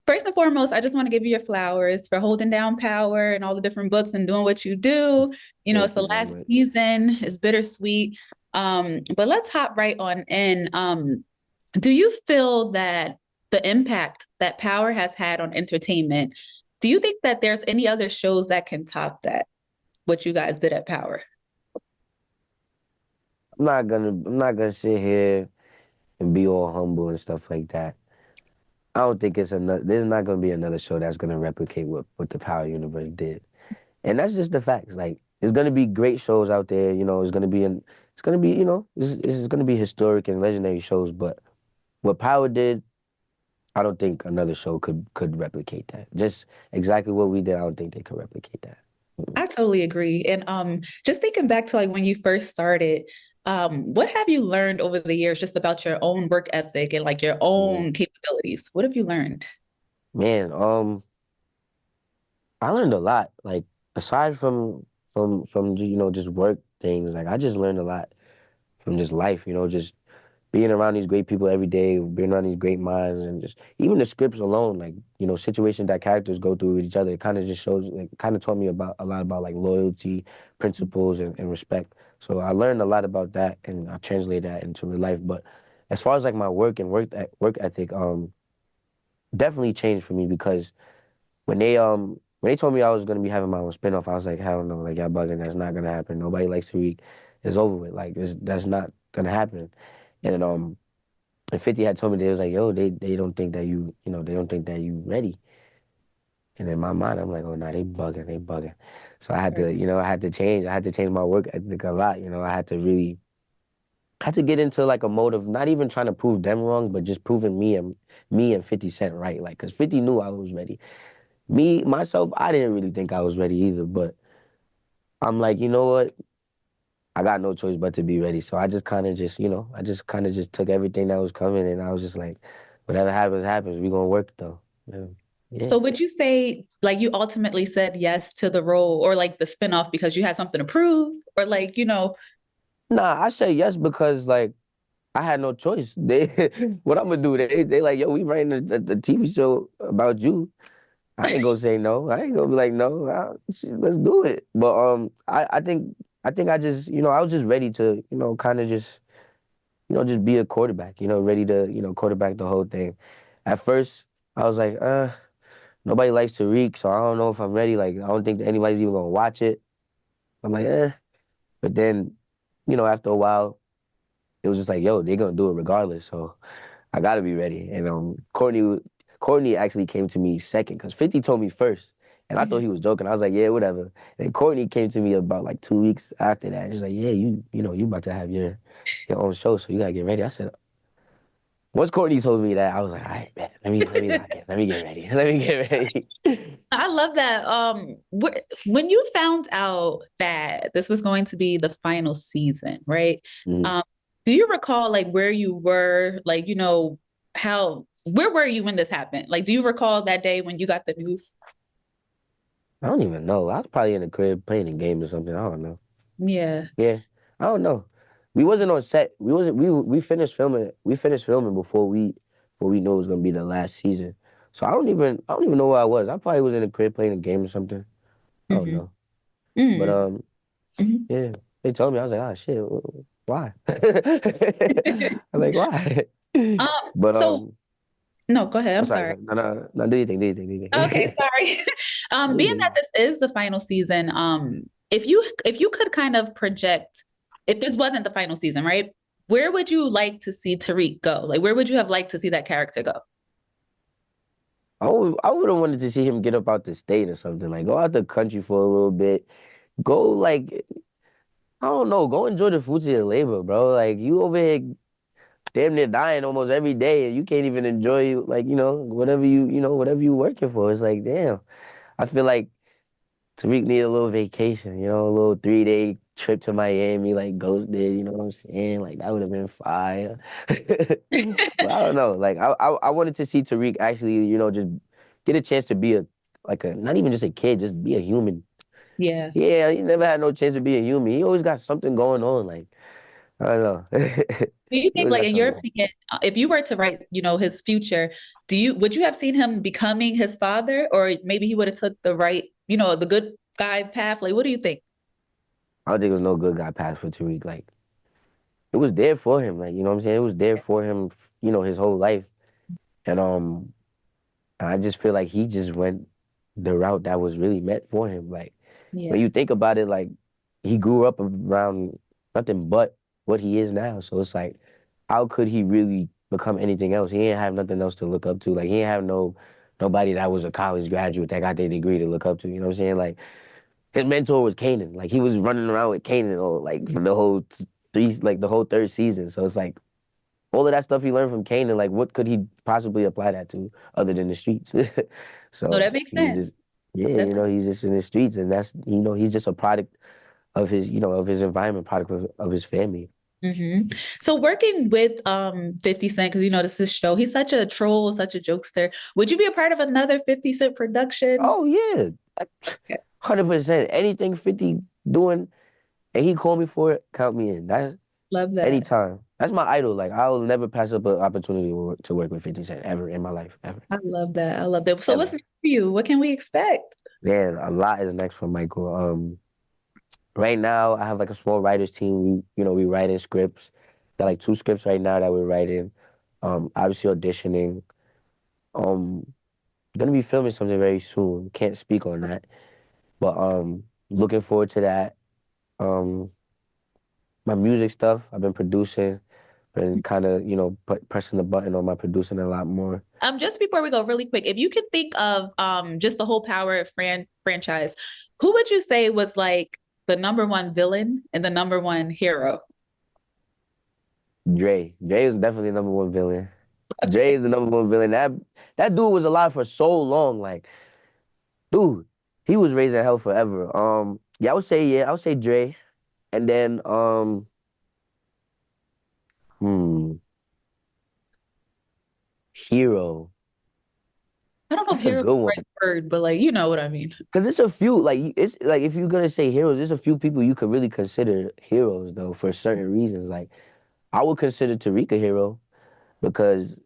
First and foremost, I just want to give you your flowers for holding down power and all the different books and doing what you do. You know, it's Thank the you so last much. season, it's bittersweet. But let's hop right on in. Do you feel that the impact that Power has had on entertainment, do you think that there's any other shows that can top that, what you guys did at Power? I'm not gonna sit here and be all humble and stuff like that. I don't think it's another. There's not gonna be another show that's gonna replicate what the Power Universe did, and that's just the facts. Like, there's gonna be great shows out there. It's gonna be, it's gonna be historic and legendary shows. But what Power did, I don't think another show could replicate that. Just exactly what we did, I don't think they could replicate that. Mm-mm. I totally agree. And just thinking back to like when you first started, what have you learned over the years just about your own work ethic and like your Mm. own capabilities? What have you learned? Man, I learned a lot. Like, aside from just work things, like I just learned a lot from just life. Just being around these great people every day, being around these great minds, and just even the scripts alone, like situations that characters go through with each other. It kind of just shows, like, kind of taught me about a lot about like loyalty, principles, and respect. So I learned a lot about that, and I translate that into real life. But as far as like my work ethic, definitely changed for me because when they told me I was gonna be having my own spinoff, I was like, hell no, like, y'all bugging, that's not gonna happen. Nobody likes Tariq. It's over with. Like, that's not gonna happen. And 50 had told me, they was like, yo, they don't think that they don't think that you ready. And in my mind, I'm like, oh no, they bugging. So I had to change my work ethic a lot. I had to get into like a mode of not even trying to prove them wrong, but just proving me and 50 Cent right. Like, cause 50 knew I was ready. Me, myself, I didn't really think I was ready either, but I'm like, you know what? I got no choice but to be ready. So I just kind of just, I just kind of just took everything that was coming, and I was just like, whatever happens, happens. We gonna work though. Yeah. Yeah. So would you say like you ultimately said yes to the role or like the spinoff because you had something to prove or like, Nah, I say yes because like I had no choice. They, what I'm gonna do? They like, yo, we writing a TV show about you. I ain't gonna say no. I ain't gonna be like, no, let's do it. But I think I just, I was just ready to, kind of just, just be a quarterback, ready to, quarterback the whole thing. At first, I was like, nobody likes Tariq, so I don't know if I'm ready. Like, I don't think that anybody's even gonna watch it. I'm like, eh. But then, after a while, it was just like, yo, they're gonna do it regardless. So I gotta be ready. And Courtney actually came to me second because 50 told me first. And I thought Mhm. he was joking. I was like, yeah, whatever. And Courtney came to me about like 2 weeks after that. She's like, yeah, you about to have your own show, so you gotta get ready. I said, once Courtney told me that, I was like, all right, man, let me lock in. Let me get ready. Let me get ready. I love that. When you found out that this was going to be the final season, right? Mhm. Um, do you recall like where you were, like, where were you when this happened? Like, do you recall that day when you got the news? I don't even know. I was probably in the crib playing a game or something. I don't know. Yeah. Yeah, I don't know. We wasn't on set. We wasn't. We finished filming. We finished filming before we knew it was gonna be the last season. So I don't even know where I was. I probably was in the crib playing a game or something. I don't Hmm. know. But Hmm. Hmm. yeah. They told me. I was like, oh shit, why? I was like, why? But So no, go ahead. I'm I'm sorry, sorry. sorry. No, no, no. Do you think? Do you think? Do you Okay, think? sorry. Do you Being that think? this is the final season, if you could kind of project, if this wasn't the final season, right? Where would you like to see Tariq go? Like, where would you have liked to see that character go? I would have wanted to see him get up out the state or something. Like, go out the country for a little bit. Go, like, I don't know. Go enjoy the fruits of your labor, bro. Like, you over here damn near dying almost every day, and you can't even enjoy, like, whatever you working for. It's like, damn. I feel like Tariq need a little vacation, a little 3-day trip to Miami, like, go there. You know what I'm saying? Like, that would have been fire. But I don't know. Like, I wanted to see Tariq actually, just get a chance to be not even just a kid, just be a human. Yeah. Yeah, he never had no chance to be a human. He always got something going on. Like, I don't know. Do you He think, always like got in your something. opinion, if you were to write, his future, would you have seen him becoming his father, or maybe he would have took the right, the good guy path? Like, what do you think? I don't think it was no good guy pass for Tariq. Like it was there for him. Like you know what I'm saying. It was there for him. His whole life. And I just feel like he just went the route that was really meant for him. Like when Yeah. you think about it, like he grew up around nothing but what he is now. So it's like, how could he really become anything else? He ain't have nothing else to look up to. Like he ain't have nobody that was a college graduate that got their degree to look up to. You know what I'm saying? Like his mentor was Kanan. Like he was running around with Kanan all like for the whole the whole third season. So it's like all of that stuff he learned from Kanan, like what could he possibly apply that to other than the streets? No, So that makes he's sense. just yeah, Definitely. he's just in the streets and that's he's just a product of his, of his environment, product of his family. So working with 50 Cent, because this is his show, he's such a troll, such a jokester. Would you be a part of another 50 Cent production? Oh yeah. Yeah, 100%. Anything 50 doing and he called me for it, count me in. That's love that. anytime. That's my idol. Like I'll never pass up an opportunity to work with 50 Cent ever in my life, ever. I love that. I love that. So what's Ever. next for you? What can we expect? Man, a lot is next for Michael. Right now, I have like a small writers team. We writing scripts. Got like two scripts right now that we're writing. Obviously auditioning. Um, gonna be filming something very soon. Can't speak on that, but looking forward to that. Um, my music stuff. I've been producing, been kind of pressing the button on my producing a lot more. Just before we go, really quick, if you could think of just the whole Power franchise, who would you say was like the number one villain and the number one hero? Dre is definitely the number one villain. Dre Okay, is the number one villain. That dude was alive for so long. Like, dude, he was raising hell forever. Yeah, I would say Dre. And then hmm, Hero. I don't know if That's a hero is good the one. right word, but like you know what I mean. Cause it's a few like it's like if you're gonna say heroes, there's a few people you could really consider heroes though for certain reasons. Like I would consider Tariq a hero because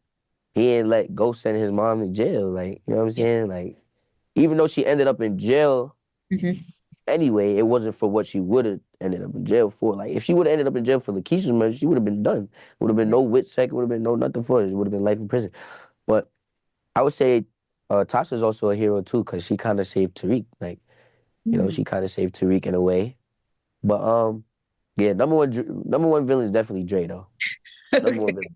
he ain't let Ghost send his mom to jail. Like, you know what I'm Yeah. saying? Like, even though she ended up in jail Mhm. anyway, it wasn't for what she would have ended up in jail for. Like, if she would have ended up in jail for Lakeisha's murder, she would have been done. Would have been no wit check, would have been no nothing for her. It would have been life in prison. But I would say Tasha's also a hero too, because she kind of saved Tariq. Like, Mm. she kind of saved Tariq in a way. But yeah, number one villain is definitely Dre though. Number one Okay. villain.